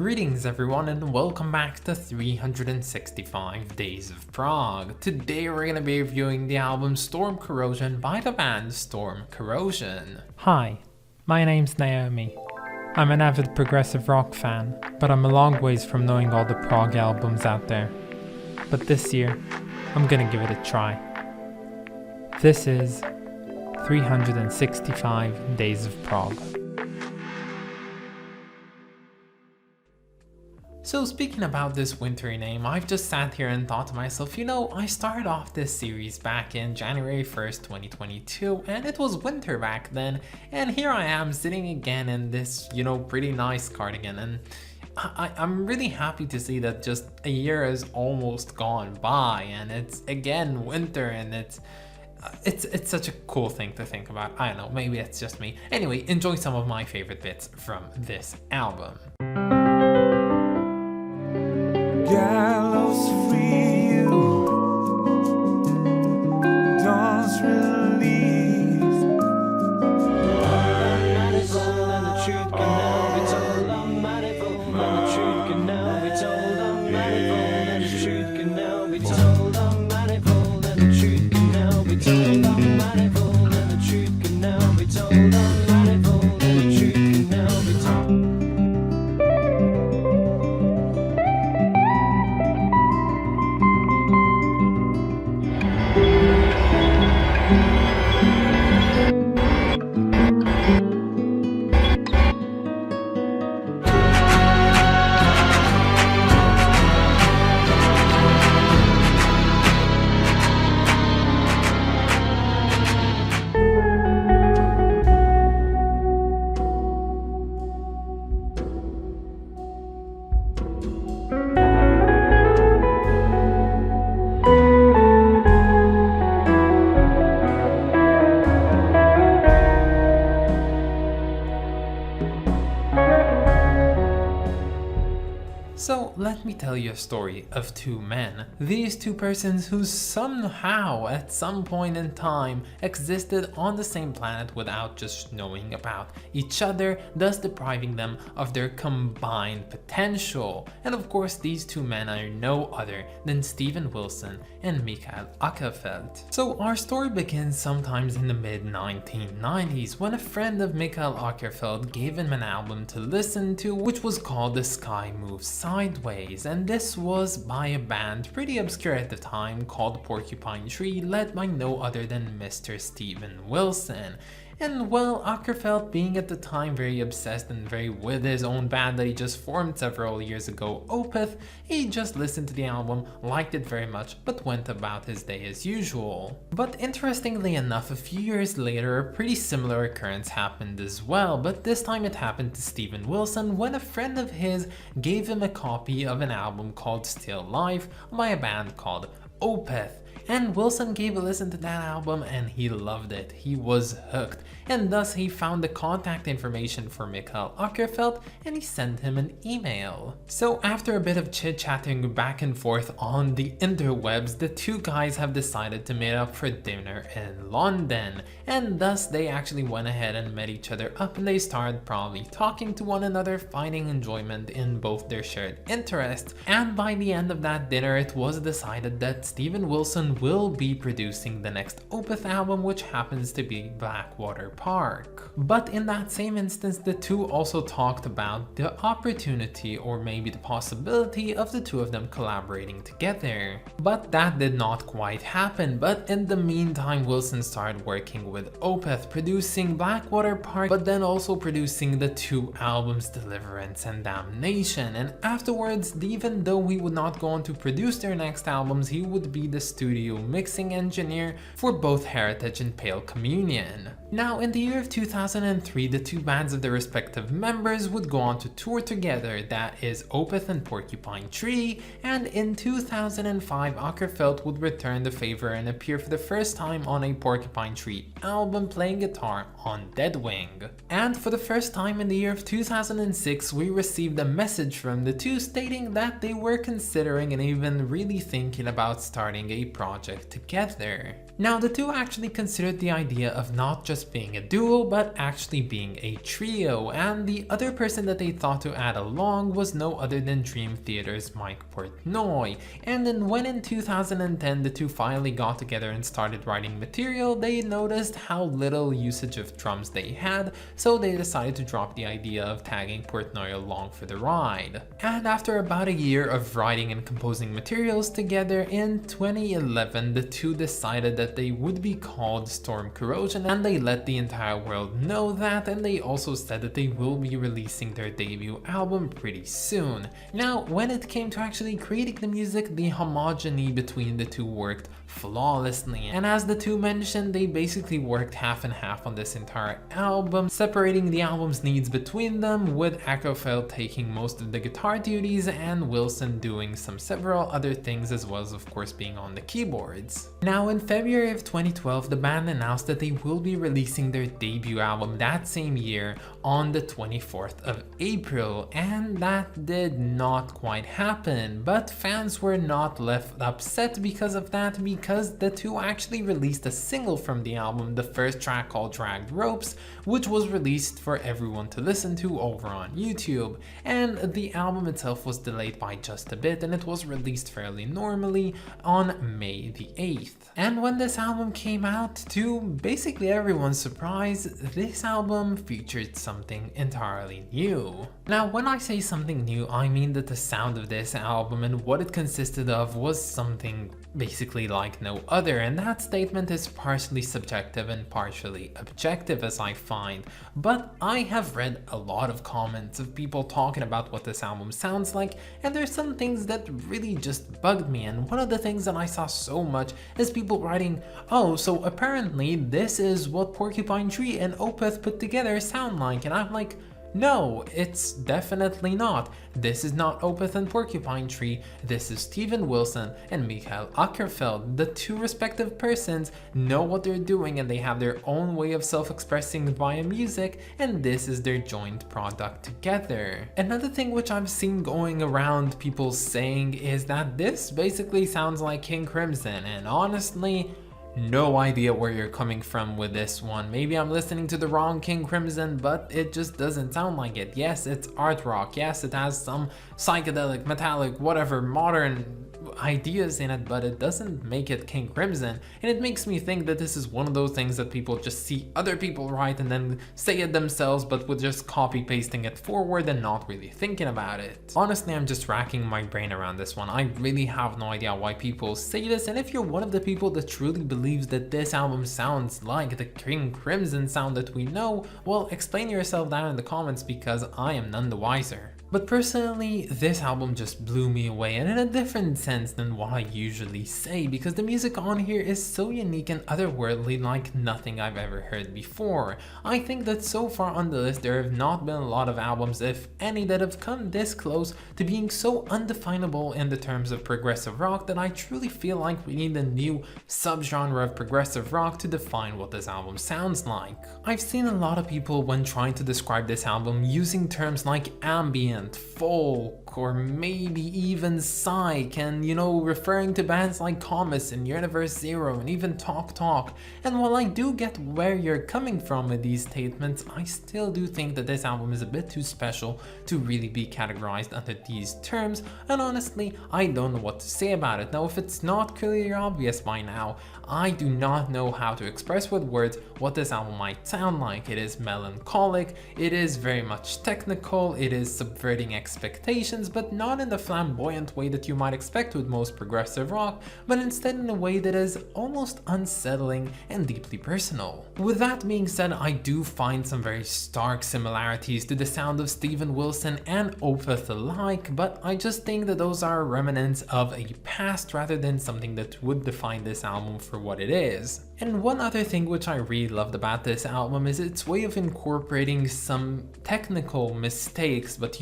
Greetings everyone and welcome back to 365 Days of Prog. Today we're going to be reviewing the album Storm Corrosion by the band Storm Corrosion. Hi, my name's Naomi. I'm an avid progressive rock fan, but I'm a long ways from knowing all the prog albums out there. But this year, I'm gonna give it a try. This is 365 Days of Prog. So speaking about this wintry name, I've just sat here and thought to myself, I started off this series back in January 1st, 2022, and it was winter back then, and here I am sitting again in this, pretty nice cardigan, and I'm really happy to see that just a year has almost gone by, and it's again winter, and it's such a cool thing to think about. I don't know, maybe it's just me. Anyway, enjoy some of my favorite bits from this album. Gallows free you, dawn's release. Manifold and the truth can now be told. Manifold and the truth can now be told. Manifold and the truth can now be told. Manifold and the truth can now be told. Manifold and the truth can now be told. Manifold and the truth can now be told. So let me tell you a story of two men. These two persons who somehow at some point in time existed on the same planet without just knowing about each other, thus depriving them of their combined potential. And of course these two men are no other than Steven Wilson and Mikael Åkerfeldt. So our story begins sometimes in the mid-1990s when a friend of Mikael Åkerfeldt gave him an album to listen to which was called The Sky Moves Sideways, and this was by a band pretty obscure at the time called Porcupine Tree, led by no other than Mr. Steven Wilson. And well, Åkerfeldt, being at the time very obsessed and very with his own band that he just formed several years ago, Opeth, he just listened to the album, liked it very much, but went about his day as usual. But interestingly enough, a few years later, a pretty similar occurrence happened as well, but this time it happened to Steven Wilson when a friend of his gave him a copy of an album called Still Life by a band called Opeth. And Wilson gave a listen to that album and he loved it. He was hooked, and thus he found the contact information for Mikael Åkerfeldt and he sent him an email. So after a bit of chit-chatting back and forth on the interwebs, the two guys have decided to meet up for dinner in London, and thus they actually went ahead and met each other up, and they started probably talking to one another, finding enjoyment in both their shared interests. And by the end of that dinner, it was decided that Steven Wilson will be producing the next Opeth album, which happens to be Blackwater Park. But in that same instance, the two also talked about the opportunity, or maybe the possibility, of the two of them collaborating together. But that did not quite happen. But in the meantime, Wilson started working with Opeth, producing Blackwater Park, but then also producing the two albums Deliverance and Damnation. And afterwards, even though he would not go on to produce their next albums, he would be the studio mixing engineer for both Heritage and Pale Communion. Now, in the year of 2003, the two bands of their respective members would go on to tour together, that is Opeth and Porcupine Tree, and in 2005 Åkerfeldt would return the favor and appear for the first time on a Porcupine Tree album playing guitar on Deadwing. And for the first time in the year of 2006, we received a message from the two stating that they were considering and even really thinking about starting a project project together. Now, the two actually considered the idea of not just being a duo, but actually being a trio, and the other person that they thought to add along was no other than Dream Theater's Mike Portnoy. And then when in 2010 the two finally got together and started writing material, they noticed how little usage of drums they had, so they decided to drop the idea of tagging Portnoy along for the ride. And after about a year of writing and composing materials together, in 2011 the two decided that they would be called Storm Corrosion, and they let the entire world know that, and they also said that they will be releasing their debut album pretty soon. Now, when it came to actually creating the music, the homogeny between the two worked flawlessly, and as the two mentioned, they basically worked half and half on this entire album, separating the album's needs between them, with Acrofeld taking most of the guitar duties and Wilson doing some several other things, as well as of course being on the keyboards. Now, in February of 2012, the band announced that they will be releasing their debut album that same year on the 24th of April, and that did not quite happen, but fans were not left upset because of that, because the two actually released a single from the album, the first track called Dragged Ropes, which was released for everyone to listen to over on YouTube. And the album itself was delayed by just a bit, and it was released fairly normally on May the 8th. And when this album came out, to basically everyone's surprise, this album featured something entirely new. Now, when I say something new, I mean that the sound of this album and what it consisted of was something basically like no other, and that statement is partially subjective and partially objective, as I find. But I have read a lot of comments of people talking about what this album sounds like, and there's some things that really just bugged me, and one of the things that I saw so much is people writing, oh, so apparently this is what Porcupine Tree and Opeth put together sound like, and I'm like, no, it's definitely not. This is not Opeth and Porcupine Tree. This is Steven Wilson and Michael Ackerfeld. The two respective persons know what they're doing, and they have their own way of self-expressing via music, and this is their joint product together. Another thing which I've seen going around people saying is that this basically sounds like King Crimson, and honestly, no idea where you're coming from with this one. Maybe I'm listening to the wrong King Crimson, but it just doesn't sound like it. Yes, it's art rock. Yes, it has some psychedelic, metallic, whatever, modern ideas in it, but it doesn't make it King Crimson. And it makes me think that this is one of those things that people just see other people write and then say it themselves, but with just copy pasting it forward and not really thinking about it. Honestly, I'm just racking my brain around this one. I really have no idea why people say this, and if you're one of the people that truly believes that this album sounds like the King Crimson sound that we know, well, explain yourself down in the comments, because I am none the wiser. But personally, this album just blew me away, and in a different sense than what I usually say, because the music on here is so unique and otherworldly, like nothing I've ever heard before. I think that so far on the list there have not been a lot of albums, if any, that have come this close to being so undefinable in the terms of progressive rock that I truly feel like we need a new subgenre of progressive rock to define what this album sounds like. I've seen a lot of people, when trying to describe this album, using terms like ambient, folk, or maybe even psych, and referring to bands like Comus and Universe Zero and even Talk Talk. And while I do get where you're coming from with these statements, I still do think that this album is a bit too special to really be categorized under these terms, and honestly, I don't know what to say about it. Now, if it's not clearly obvious by now, I do not know how to express with words what this album might sound like. It is melancholic, it is very much technical, it is subverting expectations, but not in the flamboyant way that you might expect with most progressive rock, but instead in a way that is almost unsettling and deeply personal. With that being said, I do find some very stark similarities to the sound of Steven Wilson and Opeth alike, but I just think that those are remnants of a past rather than something that would define this album for what it is. And one other thing which I really loved about this album is its way of incorporating some technical mistakes, but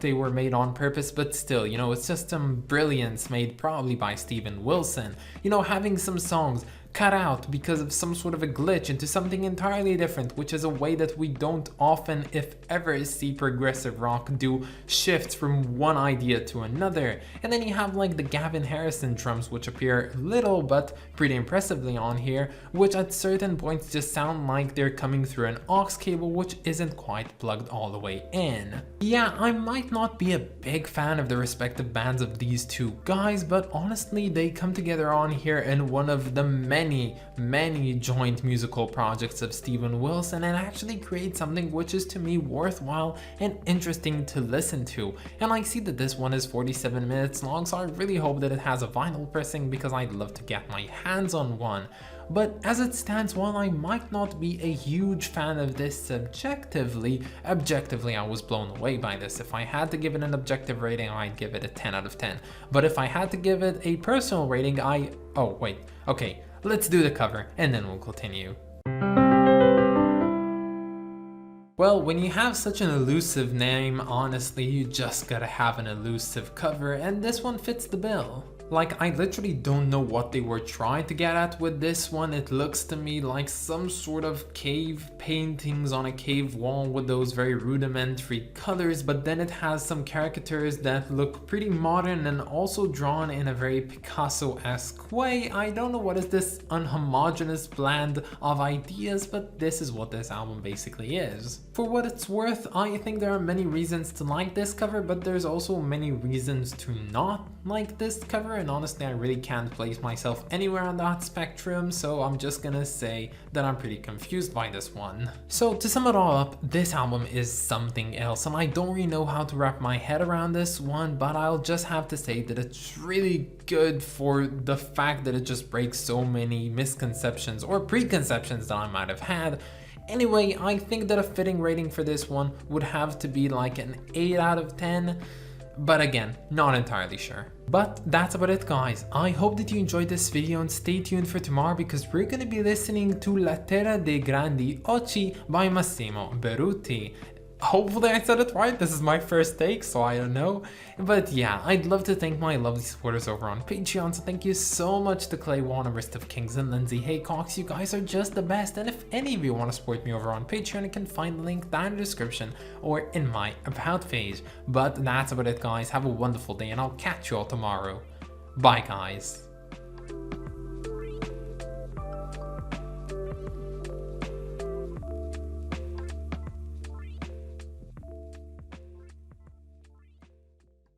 they were made on purpose, but still, it's just some brilliance made probably by Steven Wilson. Having some songs cut out because of some sort of a glitch into something entirely different, which is a way that we don't often, if ever, see progressive rock do shifts from one idea to another. And then you have like the Gavin Harrison drums, which appear little but pretty impressively on here, which at certain points just sound like they're coming through an aux cable which isn't quite plugged all the way in. Yeah, I might not be a big fan of the respective bands of these two guys, but honestly they come together on here in one of the many joint musical projects of Steven Wilson and actually create something which is to me worthwhile and interesting to listen to. And I see that this one is 47 minutes long, so I really hope that it has a vinyl pressing because I'd love to get my hands on one. But as it stands, while I might not be a huge fan of this subjectively, objectively I was blown away by this. If I had to give it an objective rating, I'd give it a 10 out of 10. But if I had to give it a personal rating, oh wait, okay, let's do the cover and then we'll continue. Well, when you have such an elusive name, honestly, you just gotta have an elusive cover, and this one fits the bill. Like, I literally don't know what they were trying to get at with this one. It looks to me like some sort of cave paintings on a cave wall with those very rudimentary colors, but then it has some caricatures that look pretty modern and also drawn in a very Picasso-esque way. I don't know what is this unhomogeneous blend of ideas, but this is what this album basically is. For what it's worth, I think there are many reasons to like this cover, but there's also many reasons to not like this cover, and honestly I really can't place myself anywhere on that spectrum, so I'm just gonna say that I'm pretty confused by this one. So to sum it all up, this album is something else, and I don't really know how to wrap my head around this one, but I'll just have to say that it's really good for the fact that it just breaks so many misconceptions or preconceptions that I might have had. Anyway, I think that a fitting rating for this one would have to be like an 8 out of 10. But again, not entirely sure. But that's about it, guys. I hope that you enjoyed this video and stay tuned for tomorrow because we're gonna be listening to La Terra dei Grandi Occhi by Massimo Berruti. Hopefully I said it right. This is my first take, so I don't know. But yeah, I'd love to thank my lovely supporters over on Patreon. So thank you so much to Clay Warner, Rist of Kings, and Lindsay Haycox. You guys are just the best. And if any of you want to support me over on Patreon, you can find the link down in the description or in my about page. But that's about it, guys. Have a wonderful day, and I'll catch you all tomorrow. Bye, guys.